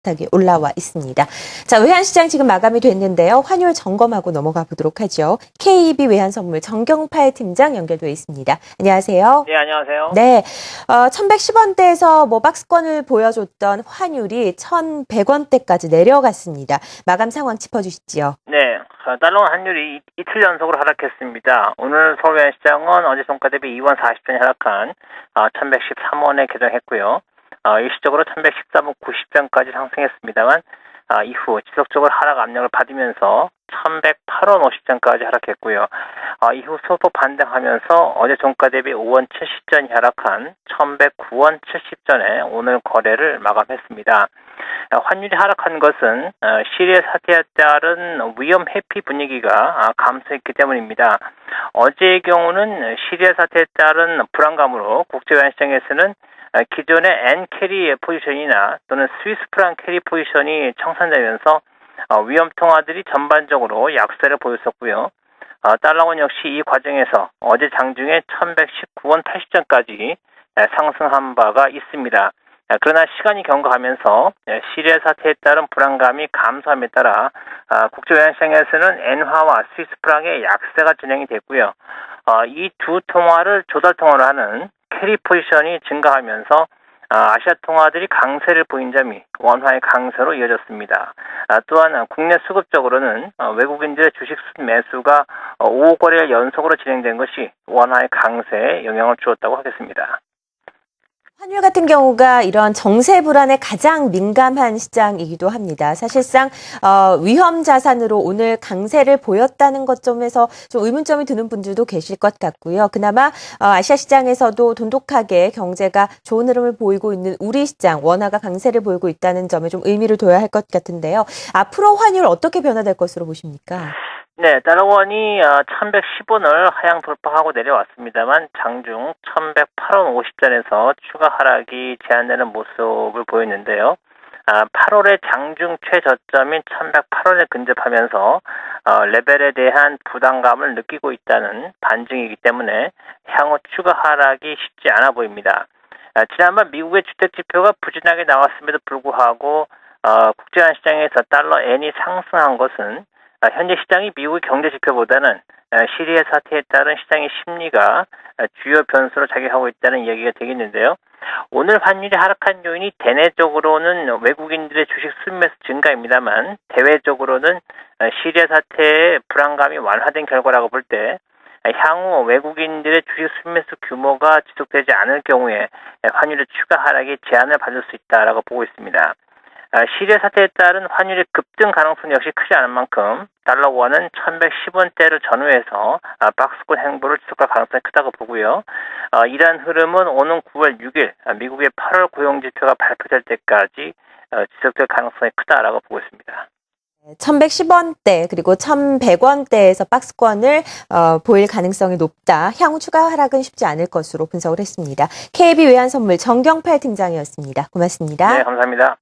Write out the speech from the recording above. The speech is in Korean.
비슷하게 올라와 있습니다. 자, 외환시장 지금 마감이 됐는데요. 환율 점검하고 넘어가 보도록 하죠. KB 외환선물 정경팔 팀장 연결돼 있습니다. 안녕하세요. 네, 안녕하세요. 네, 1110원대에서 박스권을 보여줬던 환율이 1100원대까지 내려갔습니다. 마감 상황 짚어주시죠. 네, 달러 환율이 이틀 연속으로 하락했습니다. 오늘 서울외환시장은 어제 종가 대비 2원 40전이 하락한 1113원에 개장했고요. 일시적으로 1114원 90전까지 상승했습니다만 이후 지속적으로 하락 압력을 받으면서 1108원 50전까지 하락했고요. 이후 소폭 반등하면서 어제 종가 대비 5원 70전이 하락한 1109원 70전에 오늘 거래를 마감했습니다. 환율이 하락한 것은 시리아 사태에 따른 위험 회피 분위기가 감소했기 때문입니다. 어제의 경우는 시리아 사태에 따른 불안감으로 국제외환시장에서는 기존의 N 캐리 포지션이나 또는 스위스 프랑 캐리 포지션이 청산되면서 위험 통화들이 전반적으로 약세를 보였었고요. 달러원 역시 이 과정에서 어제 장중에 1119원 80전까지 상승한 바가 있습니다. 그러나 시간이 경과하면서 시리아 사태에 따른 불안감이 감소함에 따라 국제외환시장에서는 엔화와 스위스 프랑의 약세가 진행이 됐고요. 이 두 통화를 조달 통화로 하는 캐리 포지션이 증가하면서 아시아 통화들이 강세를 보인 점이 원화의 강세로 이어졌습니다. 또한 국내 수급적으로는 외국인들의 주식 매수가 5호 거래일 연속으로 진행된 것이 원화의 강세에 영향을 주었다고 하겠습니다. 환율 같은 경우가 이런 정세 불안에 가장 민감한 시장이기도 합니다. 사실상 위험 자산으로 오늘 강세를 보였다는 것 점에서 좀 의문점이 드는 분들도 계실 것 같고요. 그나마 아시아 시장에서도 돈독하게 경제가 좋은 흐름을 보이고 있는 우리 시장, 원화가 강세를 보이고 있다는 점에 좀 의미를 둬야 할 것 같은데요. 앞으로 환율 어떻게 변화될 것으로 보십니까? 네, 달러원이 1110원을 하향 돌파하고 내려왔습니다만 장중 1108원 50전에서 추가 하락이 제한되는 모습을 보였는데요. 8월의 장중 최저점인 1108원에 근접하면서 레벨에 대한 부담감을 느끼고 있다는 반증이기 때문에 향후 추가 하락이 쉽지 않아 보입니다. 지난번 미국의 주택지표가 부진하게 나왔음에도 불구하고 국제환시장에서 달러 N이 상승한 것은 현재 시장이 미국의 경제 지표보다는 시리아 사태에 따른 시장의 심리가 주요 변수로 작용하고 있다는 이야기가 되겠는데요. 오늘 환율이 하락한 요인이 대내적으로는 외국인들의 주식 순매수 증가입니다만 대외적으로는 시리아 사태의 불안감이 완화된 결과라고 볼 때 향후 외국인들의 주식 순매수 규모가 지속되지 않을 경우에 환율의 추가 하락이 제한을 받을 수 있다라고 보고 있습니다. 시리아 사태에 따른 환율의 급등 가능성 역시 크지 않은 만큼 달러원은 1110원대를 전후해서 박스권 행보를 지속할 가능성이 크다고 보고요. 이러한 흐름은 오는 9월 6일 미국의 8월 고용지표가 발표될 때까지 지속될 가능성이 크다라고 보고 있습니다. 1110원대 그리고 1100원대에서 박스권을 보일 가능성이 높다. 향후 추가 하락은 쉽지 않을 것으로 분석을 했습니다. KB 외환선물 정경팔 팀장이었습니다. 고맙습니다. 네, 감사합니다.